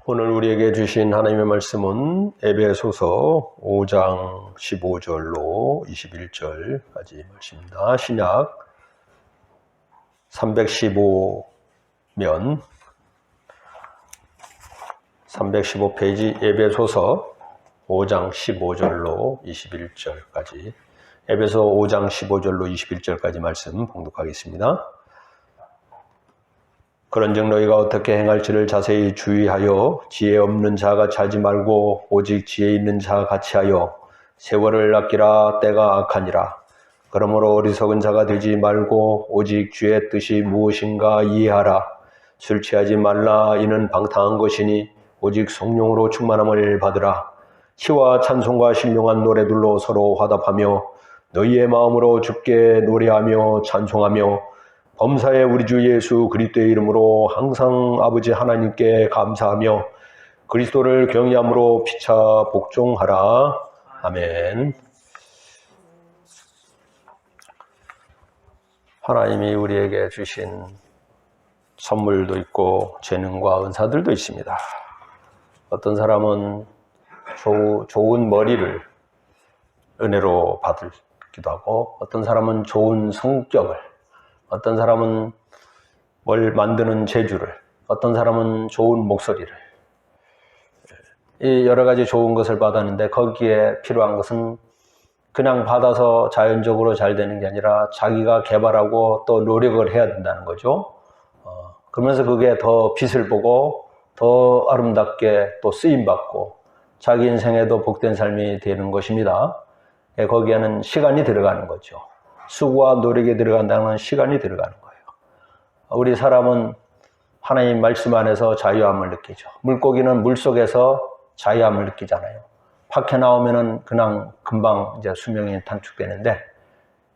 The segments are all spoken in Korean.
오늘 우리에게 주신 하나님의 말씀은 에베소서 5장 15절로 21절까지 말씀입니다. 신약 315면 315페이지 에베소서 5장 15절로 21절까지 에베소 5장 15절로 21절까지 말씀 봉독하겠습니다. 그런즉 너희가 어떻게 행할지를 자세히 주의하여 지혜 없는 자가 같이 하지 말고 오직 지혜 있는 자가 같이 하여 세월을 아끼라. 때가 악하니라. 그러므로 어리석은 자가 되지 말고 오직 주의 뜻이 무엇인가 이해하라. 술 취하지 말라. 이는 방탕한 것이니 오직 성령으로 충만함을 받으라. 시와 찬송과 신령한 노래들로 서로 화답하며 너희의 마음으로 주께 노래하며 찬송하며 범사의 우리 주 예수 그리스도의 이름으로 항상 아버지 하나님께 감사하며 그리스도를 경외함으로 피차 복종하라. 아멘. 하나님이 우리에게 주신 선물도 있고 재능과 은사들도 있습니다. 어떤 사람은 좋은 머리를 은혜로 받기도 하고, 어떤 사람은 좋은 성격을, 어떤 사람은 뭘 만드는 재주를, 어떤 사람은 좋은 목소리를, 이 여러 가지 좋은 것을 받았는데 거기에 필요한 것은 그냥 받아서 자연적으로 잘 되는 게 아니라 자기가 개발하고 또 노력을 해야 된다는 거죠. 그러면서 그게 더 빛을 보고 더 아름답게 또 쓰임받고 자기 인생에도 복된 삶이 되는 것입니다. 거기에는 시간이 들어가는 거죠. 수고와 노력이 들어간다는 시간이 들어가는 거예요. 우리 사람은 하나님 말씀 안에서 자유함을 느끼죠. 물고기는 물속에서 자유함을 느끼잖아요. 밖에 나오면은 그냥 금방 이제 수명이 단축되는데,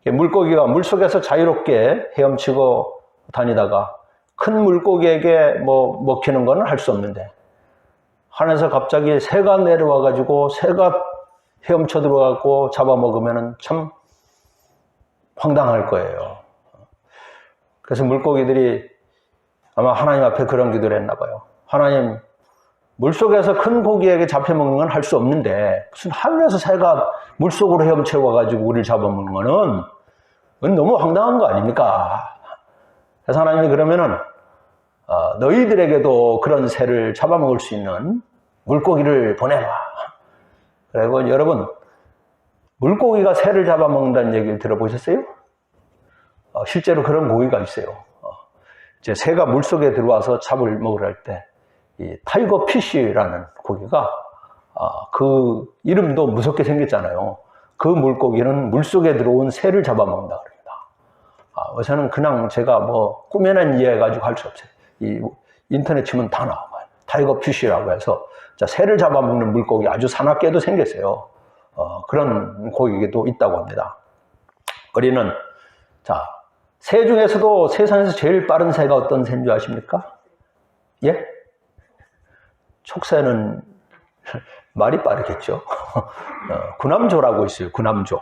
물고기가 물속에서 자유롭게 헤엄치고 다니다가 큰 물고기에게 먹히는 건 할 수 없는데, 하늘에서 갑자기 새가 내려와 가지고 새가 헤엄쳐 들어가고 잡아먹으면은 참 황당할 거예요. 그래서 물고기들이 아마 하나님 앞에 그런 기도를 했나 봐요. 하나님, 물속에서 큰 고기에게 잡혀먹는 건 할 수 없는데 무슨 하늘에서 새가 물속으로 헤엄쳐 와가지고 우리를 잡아먹는 거는 너무 황당한 거 아닙니까? 그래서 하나님이 그러면은 너희들에게도 그런 새를 잡아먹을 수 있는 물고기를 보내라. 그리고 여러분, 물고기가 새를 잡아먹는다는 얘기를 들어보셨어요? 실제로 그런 고기가 있어요. 이제 새가 물속에 들어와서 잡을 먹으려 할 때, 이 타이거 피쉬라는 고기가, 그 이름도 무섭게 생겼잖아요. 그 물고기는 물속에 들어온 새를 잡아먹는다 그럽니다. 저는 그냥 제가 꾸며낸 이해해가지고 할 수 없어요. 이 인터넷 치면 다 나와요. 타이거 피쉬라고 해서, 새를 잡아먹는 물고기 아주 사납게도 생겼어요. 그런 고기도 있다고 합니다. 우리는, 새 중에서도 세상에서 제일 빠른 새가 어떤 새인 줄 아십니까? 예? 촉새는 말이 빠르겠죠. 구남조라고 있어요. 구남조.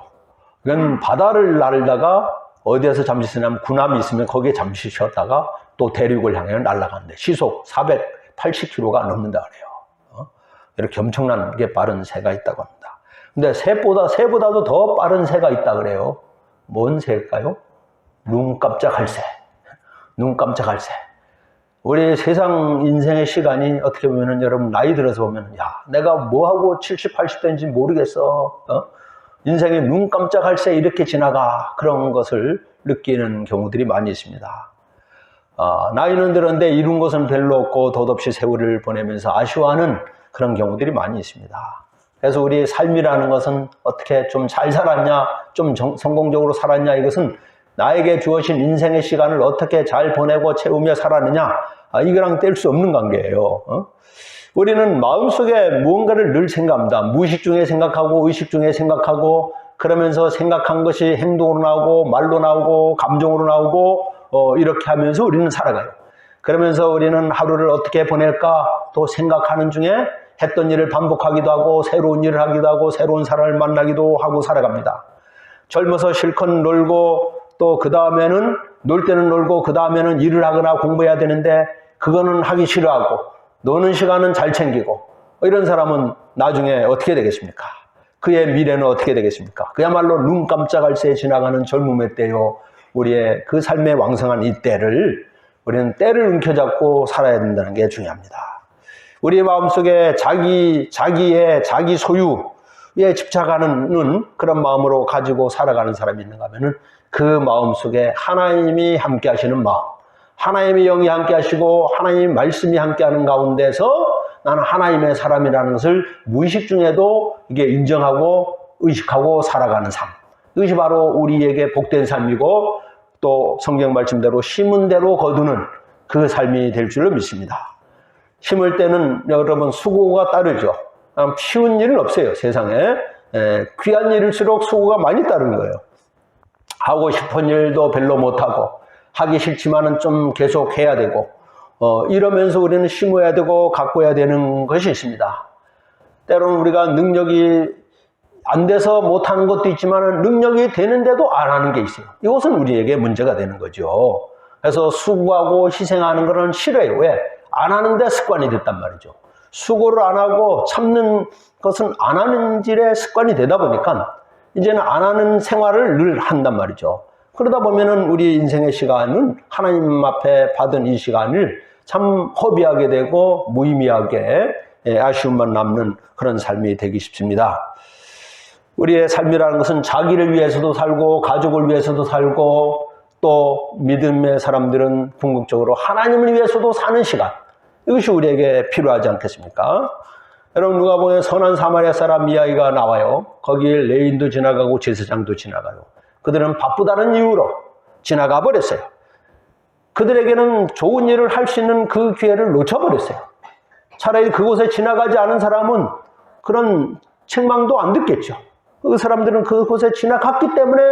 그건 바다를 날다가 어디에서 잠시 쓰냐면 군함이 있으면 거기에 잠시 쉬었다가 또 대륙을 향해 날아가는데 시속 480km가 넘는다 그래요. 이렇게 엄청난 게 빠른 새가 있다고 합니다. 근데 새보다도 더 빠른 새가 있다 그래요. 뭔 새일까요? 눈 깜짝할 새. 눈 깜짝할 새. 우리 세상 인생의 시간이 어떻게 보면은, 여러분 나이 들어서 보면, 내가 뭐하고 70, 80대인지 모르겠어. 인생이 눈 깜짝할 새 이렇게 지나가. 그런 것을 느끼는 경우들이 많이 있습니다. 나이는 들었는데 이룬 것은 별로 없고 덧없이 세월을 보내면서 아쉬워하는 그런 경우들이 많이 있습니다. 그래서 우리의 삶이라는 것은 어떻게 좀 잘 살았냐, 좀 성공적으로 살았냐, 이것은 나에게 주어진 인생의 시간을 어떻게 잘 보내고 채우며 살았느냐, 이거랑 뗄 수 없는 관계예요. 우리는 마음속에 무언가를 늘 생각합니다. 무의식 중에 생각하고 의식 중에 생각하고, 그러면서 생각한 것이 행동으로 나오고 말로 나오고 감정으로 나오고 이렇게 하면서 우리는 살아가요. 그러면서 우리는 하루를 어떻게 보낼까 또 생각하는 중에 했던 일을 반복하기도 하고 새로운 일을 하기도 하고 새로운 사람을 만나기도 하고 살아갑니다. 젊어서 실컷 놀고 또 그 다음에는 놀 때는 놀고 그 다음에는 일을 하거나 공부해야 되는데 그거는 하기 싫어하고 노는 시간은 잘 챙기고 이런 사람은 나중에 어떻게 되겠습니까? 그의 미래는 어떻게 되겠습니까? 그야말로 눈 깜짝할 새에 지나가는 젊음의 때요. 우리의 그 삶의 왕성한 이 때를 우리는 때를 움켜잡고 살아야 된다는 게 중요합니다. 우리 마음속에 자기 소유에 집착하는 그런 마음으로 가지고 살아가는 사람이 있는가 하면은 그 마음속에 하나님이 함께 하시는 마음, 하나님의 영이 함께 하시고 하나님의 말씀이 함께 하는 가운데서 나는 하나님의 사람이라는 것을 무의식 중에도 이게 인정하고 의식하고 살아가는 삶. 이것이 바로 우리에게 복된 삶이고 또 성경 말씀대로 심은 대로 거두는 그 삶이 될 줄로 믿습니다. 심을 때는 여러분 수고가 따르죠. 쉬운 일은 없어요, 세상에. 귀한 일일수록 수고가 많이 따르는 거예요. 하고 싶은 일도 별로 못하고 하기 싫지만은 좀 계속 해야 되고 이러면서 우리는 심어야 되고 가꿔야 되는 것이 있습니다. 때로는 우리가 능력이 안 돼서 못하는 것도 있지만 능력이 되는데도 안 하는 게 있어요. 이것은 우리에게 문제가 되는 거죠. 그래서 수고하고 희생하는 것은 싫어요. 왜? 안 하는데 습관이 됐단 말이죠. 수고를 안 하고 참는 것은 안 하는 질의 습관이 되다 보니까 이제는 안 하는 생활을 늘 한단 말이죠. 그러다 보면은 우리 인생의 시간은 하나님 앞에 받은 이 시간을 참 허비하게 되고 무의미하게 아쉬움만 남는 그런 삶이 되기 쉽습니다. 우리의 삶이라는 것은 자기를 위해서도 살고 가족을 위해서도 살고 또 믿음의 사람들은 궁극적으로 하나님을 위해서도 사는 시간, 이것이 우리에게 필요하지 않겠습니까? 여러분 누가복음에 선한 사마리아 사람 이야기가 나와요. 거기에 레인도 지나가고 제사장도 지나가요. 그들은 바쁘다는 이유로 지나가 버렸어요. 그들에게는 좋은 일을 할 수 있는 그 기회를 놓쳐버렸어요. 차라리 그곳에 지나가지 않은 사람은 그런 책망도 안 듣겠죠. 그 사람들은 그곳에 지나갔기 때문에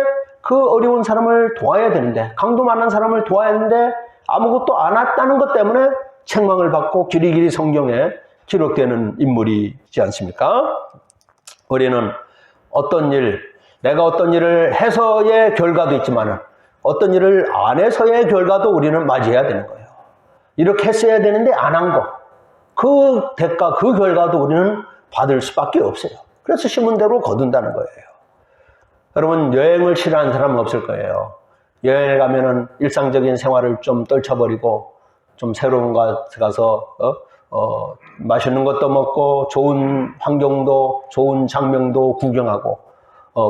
그 어려운 사람을 도와야 되는데, 강도 만난 사람을 도와야 하는데 아무것도 안 했다는 것 때문에 책망을 받고 길이길이 성경에 기록되는 인물이지 않습니까? 우리는 어떤 일, 내가 어떤 일을 해서의 결과도 있지만 어떤 일을 안 해서의 결과도 우리는 맞이해야 되는 거예요. 이렇게 했어야 되는데 안 한 거, 그 대가, 그 결과도 우리는 받을 수밖에 없어요. 그래서 심은 대로 거둔다는 거예요. 여러분 여행을 싫어하는 사람은 없을 거예요. 여행을 가면은 일상적인 생활을 좀 떨쳐버리고 좀 새로운 곳에 가서 맛있는 것도 먹고 좋은 환경도 좋은 장면도 구경하고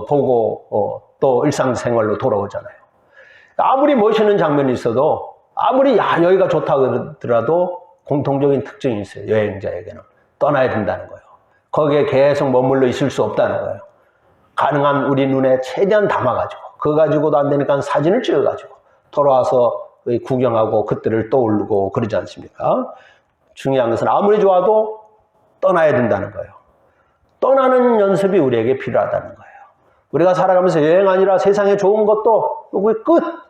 보고 또 일상생활로 돌아오잖아요. 아무리 멋있는 장면이 있어도 아무리 여기가 좋다 그러더라도 공통적인 특징이 있어요. 여행자에게는 떠나야 된다는 거예요. 거기에 계속 머물러 있을 수 없다는 거예요. 가능한 우리 눈에 최대한 담아가지고 그거 가지고도 안 되니까 사진을 찍어가지고 돌아와서 구경하고 그때를 떠올리고 그러지 않습니까? 중요한 것은 아무리 좋아도 떠나야 된다는 거예요. 떠나는 연습이 우리에게 필요하다는 거예요. 우리가 살아가면서 여행 아니라 세상에 좋은 것도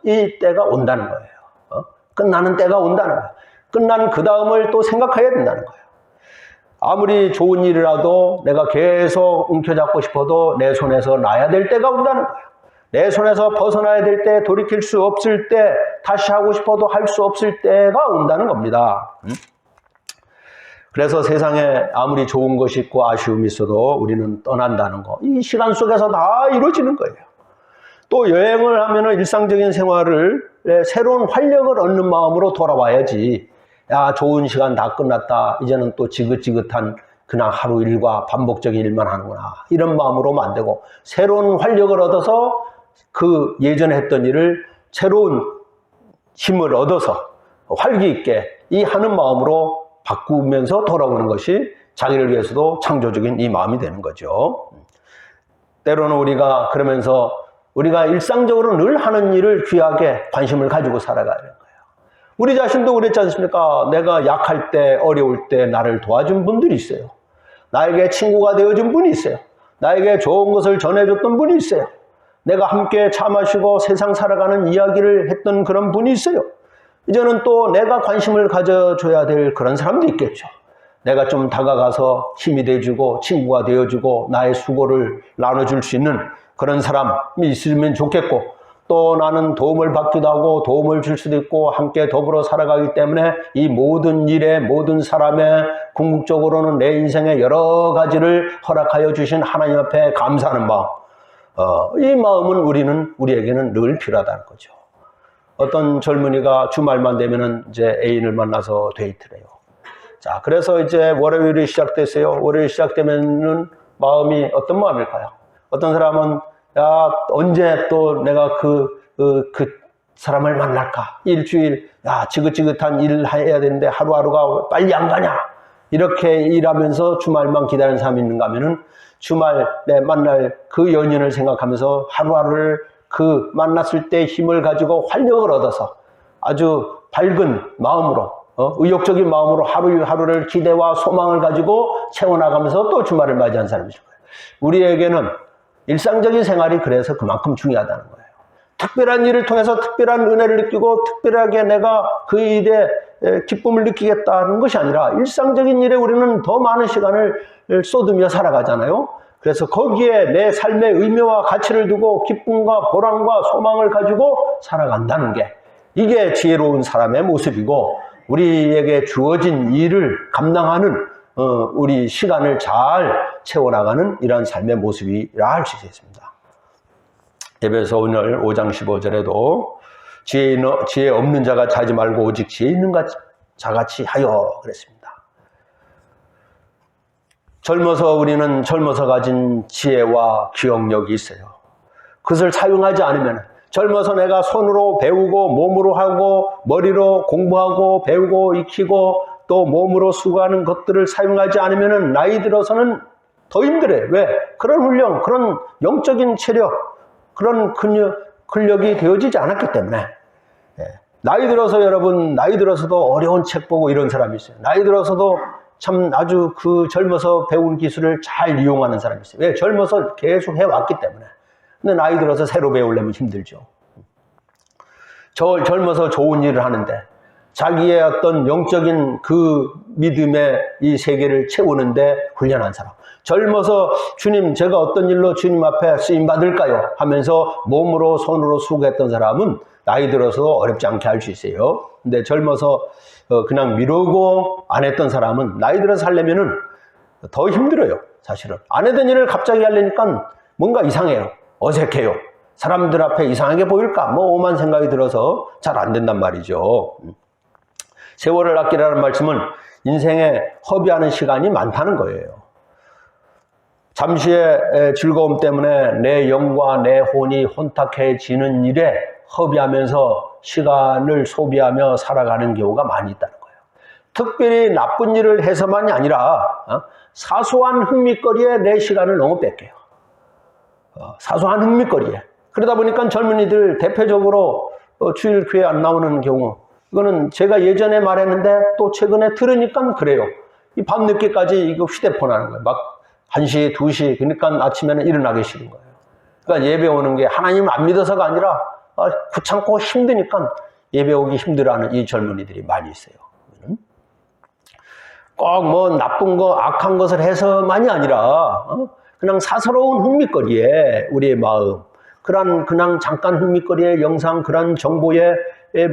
이 때가 온다는 거예요. 끝나는 때가 온다는 거예요. 끝난 그 다음을 또 생각해야 된다는 거예요. 아무리 좋은 일이라도 내가 계속 움켜잡고 싶어도 내 손에서 놔야 될 때가 온다는 거예요. 내 손에서 벗어나야 될 때, 돌이킬 수 없을 때, 다시 하고 싶어도 할 수 없을 때가 온다는 겁니다. 그래서 세상에 아무리 좋은 것이 있고 아쉬움이 있어도 우리는 떠난다는 거, 이 시간 속에서 다 이루어지는 거예요. 또 여행을 하면은 일상적인 생활을 새로운 활력을 얻는 마음으로 돌아와야지. 야, 좋은 시간 다 끝났다. 이제는 또 지긋지긋한 그냥 하루 일과 반복적인 일만 하는구나. 이런 마음으로 오면 안 되고 새로운 활력을 얻어서 그 예전에 했던 일을 새로운 힘을 얻어서 활기 있게 이 하는 마음으로 바꾸면서 돌아오는 것이 자기를 위해서도 창조적인 이 마음이 되는 거죠. 때로는 우리가 그러면서 우리가 일상적으로 늘 하는 일을 귀하게 관심을 가지고 살아가야 되는 거예요. 우리 자신도 그랬지 않습니까? 내가 약할 때, 어려울 때 나를 도와준 분들이 있어요. 나에게 친구가 되어준 분이 있어요. 나에게 좋은 것을 전해줬던 분이 있어요. 내가 함께 차 마시고 세상 살아가는 이야기를 했던 그런 분이 있어요. 이제는 또 내가 관심을 가져줘야 될 그런 사람도 있겠죠. 내가 좀 다가가서 힘이 돼주고 친구가 되어주고 나의 수고를 나눠줄 수 있는 그런 사람이 있으면 좋겠고, 또 나는 도움을 받기도 하고 도움을 줄 수도 있고 함께 더불어 살아가기 때문에 이 모든 일에 모든 사람의 궁극적으로는 내 인생의 여러 가지를 허락하여 주신 하나님 앞에 감사하는 마음. 이 마음은 우리에게는 늘 필요하다는 거죠. 어떤 젊은이가 주말만 되면은 이제 애인을 만나서 데이트를 해요. 자, 그래서 이제 월요일이 시작됐어요. 월요일 시작되면은 마음이 어떤 마음일까요? 어떤 사람은 야, 언제 또 내가 그 사람을 만날까? 일주일, 야, 지긋지긋한 일을 해야 되는데 하루하루가 빨리 안 가냐? 이렇게 일하면서 주말만 기다리는 사람이 있는가 하면은 주말에 만날 그 연인을 생각하면서 하루하루를 그 만났을 때 힘을 가지고 활력을 얻어서 아주 밝은 마음으로, 의욕적인 마음으로 하루하루를 기대와 소망을 가지고 채워나가면서 또 주말을 맞이한 사람이죠. 우리에게는 일상적인 생활이 그래서 그만큼 중요하다는 거예요. 특별한 일을 통해서 특별한 은혜를 느끼고 특별하게 내가 그 일에 기쁨을 느끼겠다는 것이 아니라 일상적인 일에 우리는 더 많은 시간을 쏟으며 살아가잖아요. 그래서 거기에 내 삶의 의미와 가치를 두고 기쁨과 보람과 소망을 가지고 살아간다는 게 이게 지혜로운 사람의 모습이고 우리에게 주어진 일을 감당하는 우리 시간을 잘 채워나가는 이런 삶의 모습이라 할 수 있습니다. 에베소 오늘 5장 15절에도 지혜 없는 자가 자지 말고 오직 지혜 있는 자같이 하여 그랬습니다. 우리는 젊어서 가진 지혜와 기억력이 있어요. 그것을 사용하지 않으면 젊어서 내가 손으로 배우고 몸으로 하고 머리로 공부하고 배우고 익히고 또 몸으로 수고하는 것들을 사용하지 않으면 나이 들어서는 더 힘들어요. 왜? 그런 훈련, 그런 영적인 체력, 그런 근력이 되어지지 않았기 때문에. 나이 들어서 여러분, 나이 들어서도 어려운 책 보고 이런 사람이 있어요. 나이 들어서도 참 아주 그 젊어서 배운 기술을 잘 이용하는 사람이 있어요. 왜? 젊어서 계속 해왔기 때문에. 근데 나이 들어서 새로 배우려면 힘들죠. 젊어서 좋은 일을 하는데 자기의 어떤 영적인 그 믿음의 이 세계를 채우는데 훈련한 사람. 젊어서 주님, 제가 어떤 일로 주님 앞에 쓰임 받을까요? 하면서 몸으로 손으로 수고했던 사람은 나이 들어서도 어렵지 않게 할 수 있어요. 근데 젊어서 그냥 미루고 안 했던 사람은 나이 들어서 하려면은 더 힘들어요. 사실은. 안 했던 일을 갑자기 하려니까 뭔가 이상해요. 어색해요. 사람들 앞에 이상하게 보일까? 뭐 오만 생각이 들어서 잘 안 된단 말이죠. 세월을 아끼라는 말씀은 인생에 허비하는 시간이 많다는 거예요. 잠시의 즐거움 때문에 내 영과 내 혼이 혼탁해지는 일에 허비하면서 시간을 소비하며 살아가는 경우가 많이 있다는 거예요. 특별히 나쁜 일을 해서만이 아니라 사소한 흥미거리에 내 시간을 너무 뺏겨요. 사소한 흥미거리에. 그러다 보니까 젊은이들 대표적으로 주일 교회 안 나오는 경우, 이거는 제가 예전에 말했는데 또 최근에 들으니까 그래요. 이 밤늦게까지 이거 휴대폰 하는 거예요. 막 1시, 2시, 그러니까 아침에는 일어나기 싫은 거예요. 그러니까 예배 오는 게 하나님을 안 믿어서가 아니라 귀찮고 힘드니까 예배 오기 힘들어하는 이 젊은이들이 많이 있어요. 꼭 뭐 나쁜 거, 악한 것을 해서만이 아니라 그냥 사사로운 흥미거리에 우리의 마음, 그냥 잠깐 흥미거리의 영상, 그런 정보에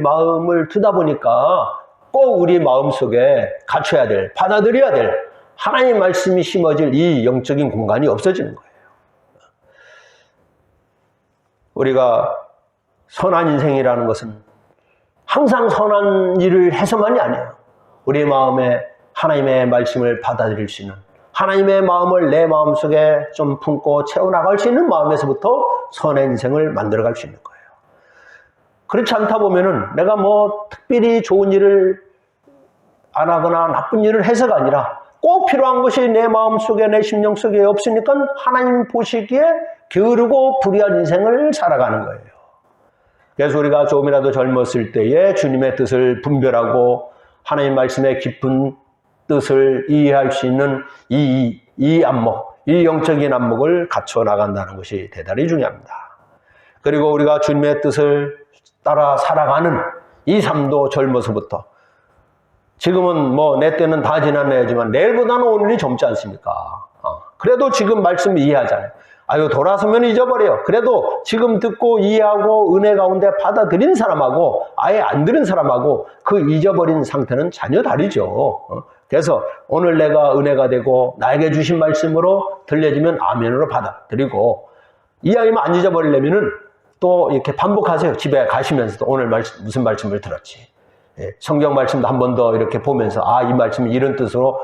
마음을 두다 보니까 꼭 우리 마음속에 갖춰야 될, 받아들여야 될 하나님의 말씀이 심어질 이 영적인 공간이 없어지는 거예요. 우리가 선한 인생이라는 것은 항상 선한 일을 해서만이 아니에요. 우리 마음에 하나님의 말씀을 받아들일 수 있는, 하나님의 마음을 내 마음속에 좀 품고 채워나갈 수 있는 마음에서부터 선의 인생을 만들어갈 수 있는 거예요. 그렇지 않다 보면은 내가 뭐 특별히 좋은 일을 안 하거나 나쁜 일을 해서가 아니라 꼭 필요한 것이 내 마음속에 내 심령 속에 없으니까 하나님 보시기에 게으르고 불의한 인생을 살아가는 거예요. 그래서 우리가 조금이라도 젊었을 때에 주님의 뜻을 분별하고 하나님 말씀의 깊은 뜻을 이해할 수 있는 이 안목, 이 영적인 안목을 갖춰 나간다는 것이 대단히 중요합니다. 그리고 우리가 주님의 뜻을 따라 살아가는 이 삶도 젊어서부터, 지금은 뭐 내 때는 다 지났네지만 내일보다는 오늘이 젊지 않습니까? 그래도 지금 말씀 이해하잖아요. 아유, 돌아서면 잊어버려요. 그래도 지금 듣고 이해하고 은혜 가운데 받아들인 사람하고 아예 안 들은 사람하고 그 잊어버린 상태는 전혀 다르죠. 그래서 오늘 내가 은혜가 되고 나에게 주신 말씀으로 들려지면 아멘으로 받아들이고, 이야기만 안 잊어버리려면은 또 이렇게 반복하세요. 집에 가시면서도 오늘 무슨 말씀을 들었지. 예, 성경 말씀도 한 번 더 이렇게 보면서 이 말씀이 이런 뜻으로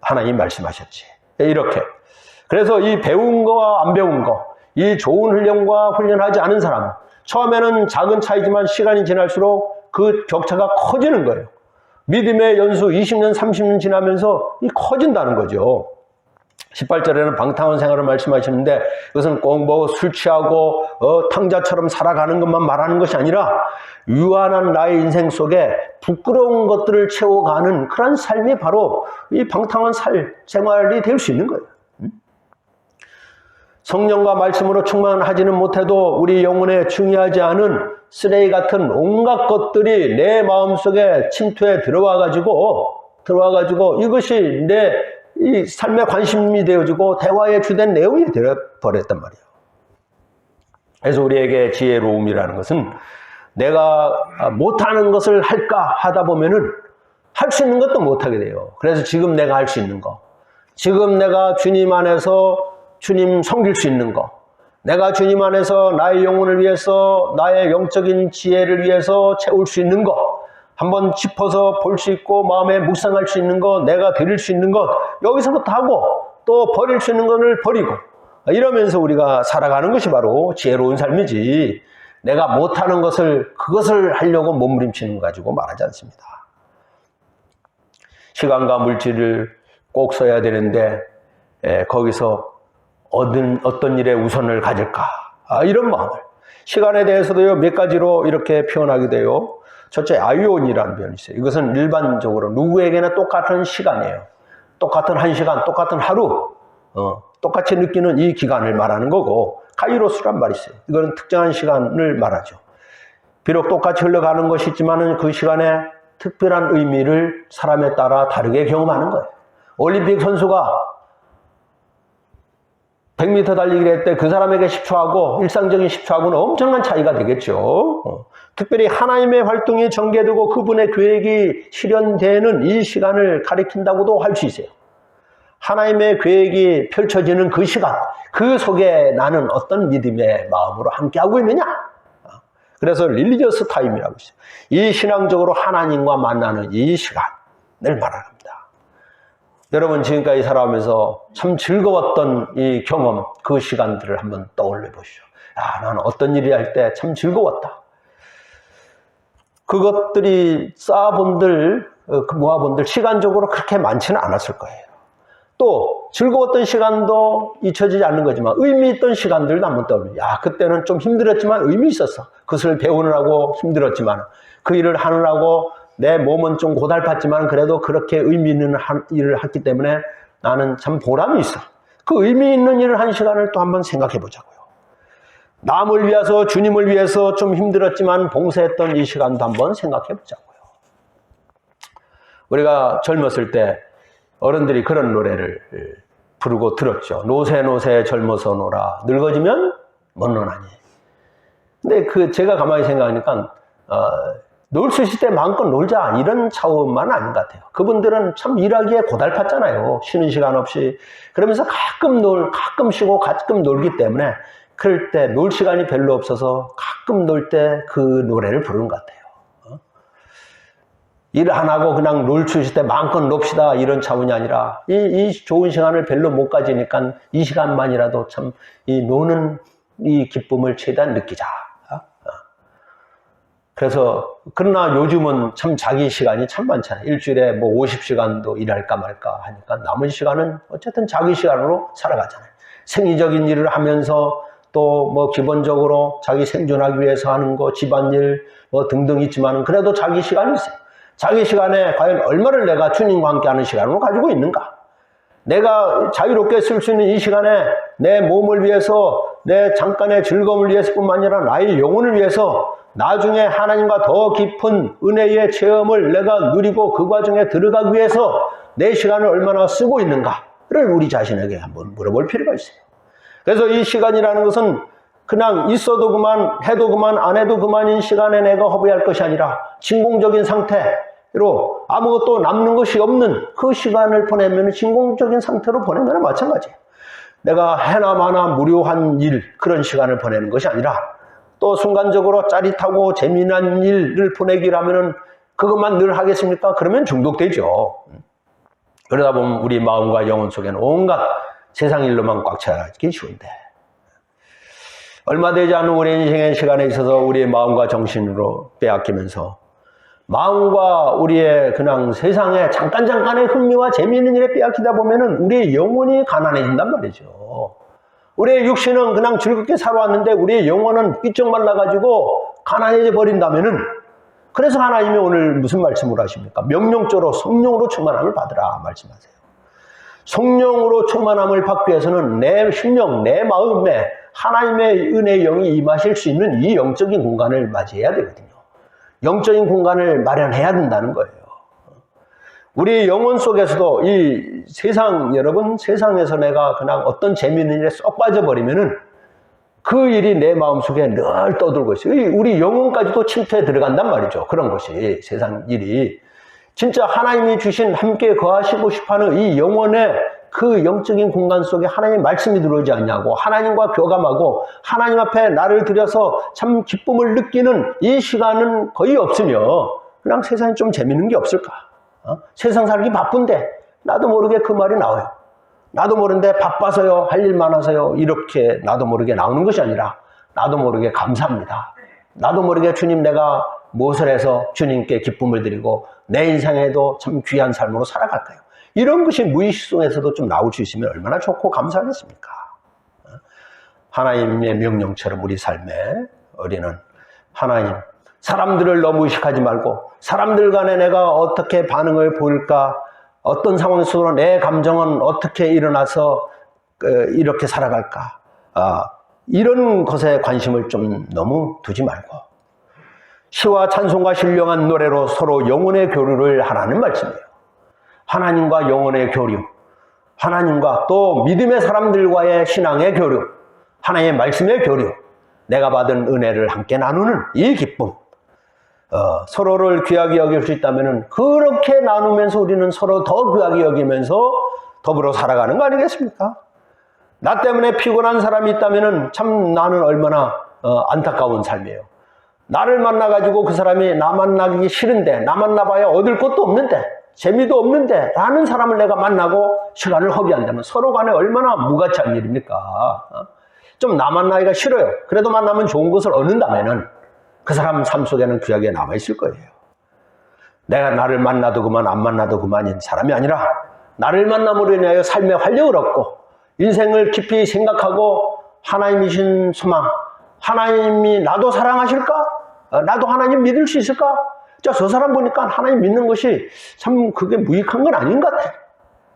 하나님 말씀하셨지. 예, 이렇게. 그래서 이 배운 거와 안 배운 거, 이 좋은 훈련과 훈련하지 않은 사람, 처음에는 작은 차이지만 시간이 지날수록 그 격차가 커지는 거예요. 믿음의 연수 20년, 30년 지나면서 이 커진다는 거죠. 18절에는 방탕한 생활을 말씀하시는데, 그것은 꼭 뭐 술 취하고 탕자처럼 살아가는 것만 말하는 것이 아니라 유한한 나의 인생 속에 부끄러운 것들을 채워가는 그런 삶이 바로 이 방탕한 생활이 될 수 있는 거예요. 성령과 말씀으로 충만하지는 못해도 우리 영혼에 중요하지 않은 쓰레기 같은 온갖 것들이 내 마음속에 침투해 들어와가지고 이것이 내 이 삶의 관심이 되어지고 대화의 주된 내용이 되어버렸단 말이에요. 그래서 우리에게 지혜로움이라는 것은 내가 못하는 것을 할까 하다 보면은 할 수 있는 것도 못하게 돼요. 그래서 지금 내가 할 수 있는 거, 지금 내가 주님 안에서 주님 섬길 수 있는 거, 내가 주님 안에서 나의 영혼을 위해서 나의 영적인 지혜를 위해서 채울 수 있는 거, 한번 짚어서 볼 수 있고 마음에 묵상할 수 있는 것, 내가 드릴 수 있는 것, 여기서부터 하고 또 버릴 수 있는 것을 버리고, 이러면서 우리가 살아가는 것이 바로 지혜로운 삶이지, 내가 못하는 그것을 하려고 몸부림치는 거 가지고 말하지 않습니다. 시간과 물질을 꼭 써야 되는데 거기서 어떤 일에 우선을 가질까, 이런 마음을. 시간에 대해서도요, 몇 가지로 이렇게 표현하게 돼요. 첫째, 아이온이라는 표현이 있어요. 이것은 일반적으로 누구에게나 똑같은 시간이에요. 똑같은 한 시간, 똑같은 하루, 똑같이 느끼는 이 기간을 말하는 거고, 카이로스란 말이 있어요. 이거는 특정한 시간을 말하죠. 비록 똑같이 흘러가는 것이 있지만 그 시간에 특별한 의미를 사람에 따라 다르게 경험하는 거예요. 올림픽 선수가 100m 달리기를 할 때 그 사람에게 10초하고 일상적인 10초하고는 엄청난 차이가 되겠죠. 특별히 하나님의 활동이 전개되고 그분의 계획이 실현되는 이 시간을 가리킨다고도 할 수 있어요. 하나님의 계획이 펼쳐지는 그 시간, 그 속에 나는 어떤 믿음의 마음으로 함께하고 있느냐. 그래서 릴리저스 타임이라고 있어요. 이 신앙적으로 하나님과 만나는 이 시간을 말합니다. 여러분, 지금까지 살아오면서 참 즐거웠던 이 경험, 그 시간들을 한번 떠올려 보시죠. 나는 어떤 일을 할 때 참 즐거웠다. 그것들이 모아본들 시간적으로 그렇게 많지는 않았을 거예요. 또 즐거웠던 시간도 잊혀지지 않는 거지만 의미 있던 시간들도 한번 떠올려요. 그때는 좀 힘들었지만 의미 있었어. 그것을 배우느라고 힘들었지만, 그 일을 하느라고 내 몸은 좀 고달팠지만 그래도 그렇게 의미 있는 일을 했기 때문에 나는 참 보람이 있어. 그 의미 있는 일을 한 시간을 또 한번 생각해 보자고요. 남을 위해서, 주님을 위해서 좀 힘들었지만 봉사했던 이 시간도 한번 생각해 보자고요. 우리가 젊었을 때 어른들이 그런 노래를 부르고 들었죠. 노새 노새 젊어서 놀아 늙어지면 못 노나니. 근데 제가 가만히 생각하니까 놀 수 있을 때 마음껏 놀자, 이런 차원만 아닌 것 같아요. 그분들은 참 일하기에 고달팠잖아요. 쉬는 시간 없이. 그러면서 가끔 쉬고 가끔 놀기 때문에 그럴 때 놀 시간이 별로 없어서 가끔 놀 때 그 노래를 부르는 것 같아요. 일 안 하고 그냥 놀 수 있을 때 마음껏 놉시다, 이런 차원이 아니라 이 좋은 시간을 별로 못 가지니까 이 시간만이라도 참 이 노는 이 기쁨을 최대한 느끼자. 그래서 그러나 요즘은 참 자기 시간이 참 많잖아요. 일주일에 뭐 50시간도 일할까 말까 하니까 남은 시간은 어쨌든 자기 시간으로 살아가잖아요. 생리적인 일을 하면서 또 뭐 기본적으로 자기 생존하기 위해서 하는 거, 집안일 뭐 등등 있지만은 그래도 자기 시간이 있어요. 자기 시간에 과연 얼마를 내가 주님과 함께하는 시간으로 가지고 있는가? 내가 자유롭게 쓸 수 있는 이 시간에 내 몸을 위해서, 내 잠깐의 즐거움을 위해서뿐만 아니라 나의 영혼을 위해서 나중에 하나님과 더 깊은 은혜의 체험을 내가 누리고 그 과정에 들어가기 위해서 내 시간을 얼마나 쓰고 있는가를 우리 자신에게 한번 물어볼 필요가 있어요. 그래서 이 시간이라는 것은 그냥 있어도 그만, 해도 그만, 안 해도 그만인 시간에 내가 허비할 것이 아니라 진공적인 상태로 아무것도 남는 것이 없는 그 시간을 보내면 진공적인 상태로 보내는 거나 마찬가지예요. 내가 해나 마나 무료한 일, 그런 시간을 보내는 것이 아니라 또 순간적으로 짜릿하고 재미난 일을 보내기라면은 그것만 늘 하겠습니까? 그러면 중독되죠. 그러다 보면 우리 마음과 영혼 속에는 온갖 세상 일로만 꽉 차기 쉬운데, 얼마 되지 않은 우리 인생의 시간에 있어서 우리의 마음과 정신으로 빼앗기면서 마음과 우리의 그냥 세상에 잠깐의 흥미와 재미있는 일에 빼앗기다 보면은 우리의 영혼이 가난해진단 말이죠. 우리의 육신은 그냥 즐겁게 살아왔는데 우리의 영혼은 삐쩍 말라가지고 가난해져 버린다면은, 그래서 하나님이 오늘 무슨 말씀을 하십니까? 명령조로 성령으로 충만함을 받으라 말씀하세요. 성령으로 충만함을 받기 위해서는 내 심령, 내 마음에 하나님의 은혜의 영이 임하실 수 있는 이 영적인 공간을 맞이해야 되거든요. 영적인 공간을 마련해야 된다는 거예요. 우리 영혼 속에서도 이 세상, 여러분, 세상에서 내가 그냥 어떤 재미있는 일에 쏙 빠져버리면은 그 일이 내 마음속에 늘 떠들고 있어요. 우리 영혼까지도 침투해 들어간단 말이죠. 그런 것이, 세상 일이. 진짜 하나님이 주신 함께 거하시고 싶어하는 이 영혼의 그 영적인 공간 속에 하나님의 말씀이 들어오지 않냐고, 하나님과 교감하고 하나님 앞에 나를 들여서 참 기쁨을 느끼는 이 시간은 거의 없으며 그냥 세상에 좀 재밌는 게 없을까? 세상 살기 바쁜데 나도 모르게 그 말이 나와요. 나도 모르는데 바빠서요, 할 일 많아서요, 이렇게 나도 모르게 나오는 것이 아니라 나도 모르게 감사합니다. 나도 모르게 주님, 내가 무엇을 해서 주님께 기쁨을 드리고 내 인생에도 참 귀한 삶으로 살아갈까요? 이런 것이 무의식 속에서도 좀 나올 수 있으면 얼마나 좋고 감사하겠습니까? 하나님의 명령처럼 우리 삶에 우리는 하나님, 사람들을 너무 의식하지 말고 사람들 간에 내가 어떻게 반응을 보일까, 어떤 상황에서 내 감정은 어떻게 일어나서 이렇게 살아갈까, 이런 것에 관심을 좀 너무 두지 말고 시와 찬송과 신령한 노래로 서로 영혼의 교류를 하라는 말씀이에요. 하나님과 영혼의 교류, 하나님과 또 믿음의 사람들과의 신앙의 교류, 하나님의 말씀의 교류, 내가 받은 은혜를 함께 나누는 이 기쁨, 서로를 귀하게 여길 수 있다면 그렇게 나누면서 우리는 서로 더 귀하게 여기면서 더불어 살아가는 거 아니겠습니까? 나 때문에 피곤한 사람이 있다면 참 나는 얼마나 안타까운 삶이에요. 나를 만나가지고 그 사람이 나 만나기 싫은데, 나 만나봐야 얻을 것도 없는데, 재미도 없는데 라는 사람을 내가 만나고 시간을 허비한다면 서로 간에 얼마나 무가치한 일입니까? 좀 나 만나기가 싫어요. 그래도 만나면 좋은 것을 얻는다면은 그 사람 삶 속에는 귀하게 남아있을 거예요. 내가 나를 만나도 그만, 안 만나도 그만인 사람이 아니라 나를 만남으로 인하여 삶의 활력을 얻고 인생을 깊이 생각하고 하나님이신 소망, 하나님이 나도 사랑하실까? 나도 하나님 믿을 수 있을까? 저 사람 보니까 하나님 믿는 것이 참 그게 무익한 건 아닌 것 같아.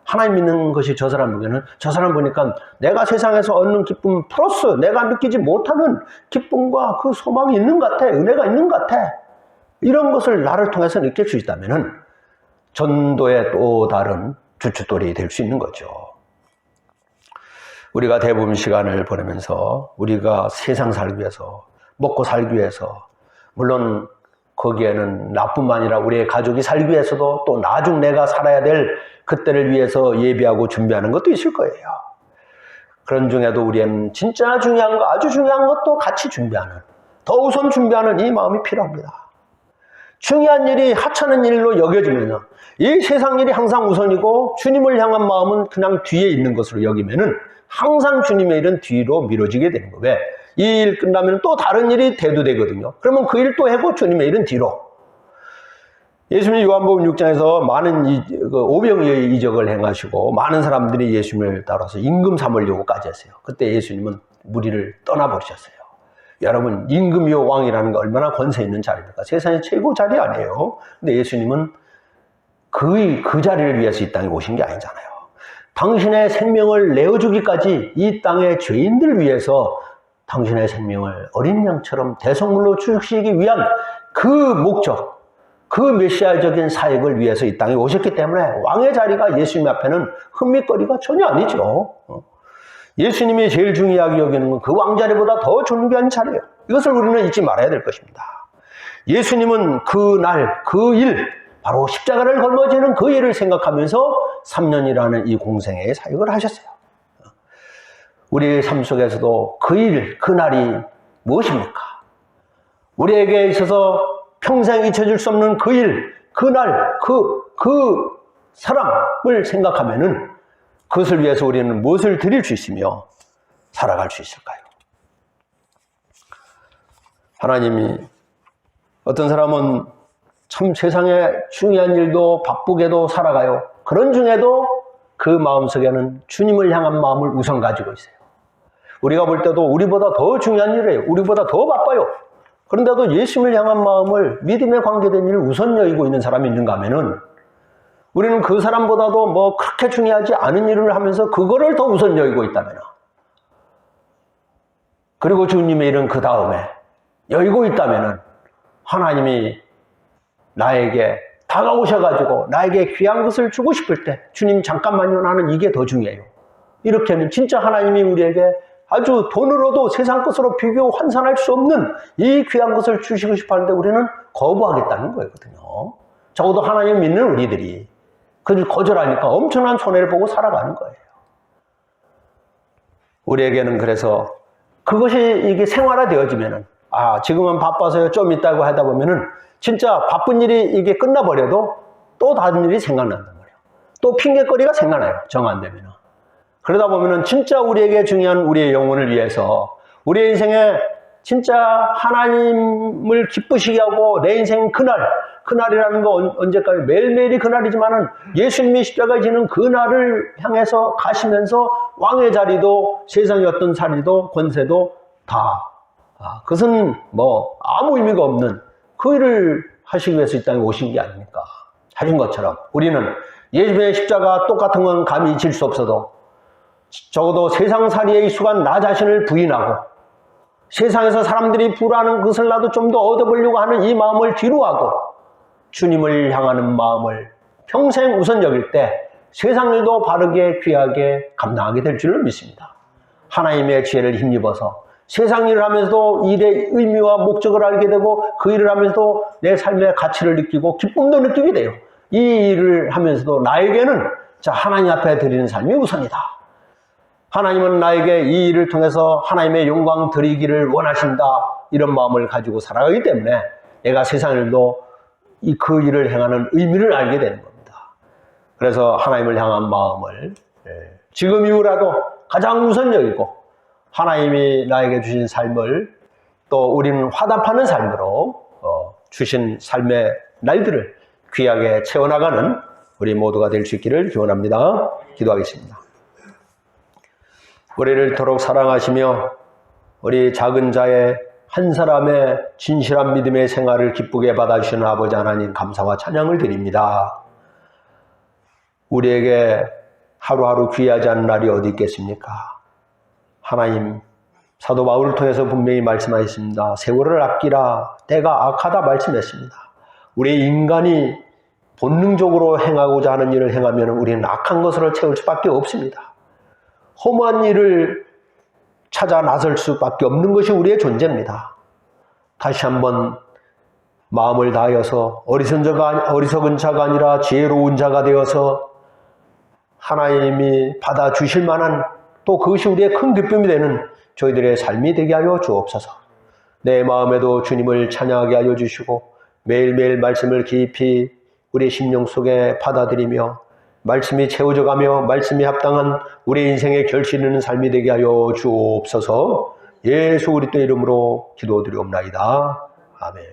하나님 믿는 것이 저 사람 보기에는, 저 사람 보니까 내가 세상에서 얻는 기쁨 플러스 내가 느끼지 못하는 기쁨과 그 소망이 있는 것 같아. 은혜가 있는 것 같아. 이런 것을 나를 통해서 느낄 수 있다면 전도의 또 다른 주춧돌이 될 수 있는 거죠. 우리가 대부분 시간을 보내면서 우리가 세상 살기 위해서, 먹고 살기 위해서, 물론 거기에는 나뿐만 아니라 우리의 가족이 살기 위해서도 또 나중 내가 살아야 될 그때를 위해서 예비하고 준비하는 것도 있을 거예요. 그런 중에도 우리는 진짜 중요한 거, 아주 중요한 것도 같이 준비하는, 더 우선 준비하는 이 마음이 필요합니다. 중요한 일이 하찮은 일로 여겨지면 이 세상 일이 항상 우선이고 주님을 향한 마음은 그냥 뒤에 있는 것으로 여기면은 항상 주님의 일은 뒤로 미뤄지게 되는 거예요. 왜? 이 일 끝나면 또 다른 일이 대두되거든요. 그러면 그 일 또 하고 주님의 일은 뒤로. 예수님이 요한복음 6장에서 많은 오병이의 이적을 행하시고 많은 사람들이 예수님을 따라서 임금 삼으려고까지 했어요. 그때 예수님은 무리를 떠나버리셨어요. 여러분, 임금이요 왕이라는 게 얼마나 권세 있는 자리입니까? 세상의 최고 자리 아니에요. 근데 예수님은 그 자리를 위해서 이 땅에 오신 게 아니잖아요. 당신의 생명을 내어주기까지 이 땅의 죄인들 위해서 당신의 생명을 어린 양처럼 대성물로 주시기 위한 그 목적, 그 메시아적인 사역을 위해서 이 땅에 오셨기 때문에 왕의 자리가 예수님 앞에는 흥미거리가 전혀 아니죠. 예수님이 제일 중요하게 여기는 건 그 왕자리보다 더 존귀한 자리예요. 이것을 우리는 잊지 말아야 될 것입니다. 예수님은 그 날, 그 일, 바로 십자가를 걸머지는 그 일을 생각하면서 3년이라는 이 공생애의 사역을 하셨어요. 우리의 삶 속에서도 그 일, 그 날이 무엇입니까? 우리에게 있어서 평생 잊혀질 수 없는 그 일, 그 날, 그 사람을 생각하면은 그것을 위해서 우리는 무엇을 드릴 수 있으며 살아갈 수 있을까요? 하나님이 어떤 사람은 참 세상에 중요한 일도 바쁘게도 살아가요. 그런 중에도 그 마음속에는 주님을 향한 마음을 우선 가지고 있어요. 우리가 볼 때도 우리보다 더 중요한 일이에요. 우리보다 더 바빠요. 그런데도 예수님을 향한 마음을 믿음에 관계된 일을 우선 여기고 있는 사람이 있는가 하면은 우리는 그 사람보다도 뭐 그렇게 중요하지 않은 일을 하면서 그거를 더 우선 여기고 있다면, 그리고 주님의 일은 그 다음에 여기고 있다면 하나님이 나에게 다가오셔가지고 나에게 귀한 것을 주고 싶을 때 주님 잠깐만요, 나는 이게 더 중요해요. 이렇게 하면 진짜 하나님이 우리에게 아주 돈으로도 세상 것으로 비교 환산할 수 없는 이 귀한 것을 주시고 싶어 하는데 우리는 거부하겠다는 거거든요. 적어도 하나님 믿는 우리들이 그를 거절하니까 엄청난 손해를 보고 살아가는 거예요. 우리에게는 그래서 그것이 이게 생활화되어지면은, 지금은 바빠서요, 좀 있다고 하다 보면은 진짜 바쁜 일이 이게 끝나버려도 또 다른 일이 생각난단 말이에요. 또 핑계거리가 생각나요, 정 안 되면은. 그러다 보면은 진짜 우리에게 중요한 우리의 영혼을 위해서, 우리의 인생에 진짜 하나님을 기쁘시게 하고 내 인생 그날이라는 거 언제까지, 매일매일이 그날이지만은 예수님이 십자가에 지는 그날을 향해서 가시면서 왕의 자리도 세상의 어떤 자리도 권세도 다, 그것은 뭐 아무 의미가 없는 그 일을 하시기 위해서 이 땅에 오신 게 아닙니까? 하신 것처럼 우리는 예수님의 십자가 똑같은 건 감히 질 수 없어도 적어도 세상살이에 익숙한 나 자신을 부인하고 세상에서 사람들이 부러워하는 것을 나도 좀 더 얻어보려고 하는 이 마음을 뒤로하고 주님을 향하는 마음을 평생 우선 여길 때 세상 일도 바르게 귀하게 감당하게 될 줄을 믿습니다. 하나님의 지혜를 힘입어서 세상 일을 하면서도 일의 의미와 목적을 알게 되고 그 일을 하면서도 내 삶의 가치를 느끼고 기쁨도 느끼게 돼요. 이 일을 하면서도 나에게는 하나님 앞에 드리는 삶이 우선이다. 하나님은 나에게 이 일을 통해서 하나님의 영광 드리기를 원하신다. 이런 마음을 가지고 살아가기 때문에 내가 세상 일도 그 일을 행하는 의미를 알게 되는 겁니다. 그래서 하나님을 향한 마음을 지금 이후라도 가장 우선 여기고 하나님이 나에게 주신 삶을 또 우리는 화답하는 삶으로 주신 삶의 날들을 귀하게 채워나가는 우리 모두가 될 수 있기를 기원합니다. 기도하겠습니다. 우리를 이토록 사랑하시며 우리 작은 자의 한 사람의 진실한 믿음의 생활을 기쁘게 받아주시는 아버지 하나님, 감사와 찬양을 드립니다. 우리에게 하루하루 귀하지 않은 날이 어디 있겠습니까? 하나님, 사도 바울을 통해서 분명히 말씀하셨습니다. 세월을 아끼라, 때가 악하다 말씀했습니다. 우리 인간이 본능적으로 행하고자 하는 일을 행하면 우리는 악한 것으로 채울 수밖에 없습니다. 험한 일을 찾아 나설 수밖에 없는 것이 우리의 존재입니다. 다시 한번 마음을 다하여서 어리석은 자가 아니라 지혜로운 자가 되어서 하나님이 받아주실 만한, 또 그것이 우리의 큰 기쁨이 되는 저희들의 삶이 되게 하여 주옵소서. 내 마음에도 주님을 찬양하게 하여 주시고 매일매일 말씀을 깊이 우리 심령 속에 받아들이며 말씀이 채워져가며 말씀이 합당한 우리 인생의 결실 있는 삶이 되게 하여 주옵소서. 예수 그리스도의 이름으로 기도드리옵나이다. 아멘.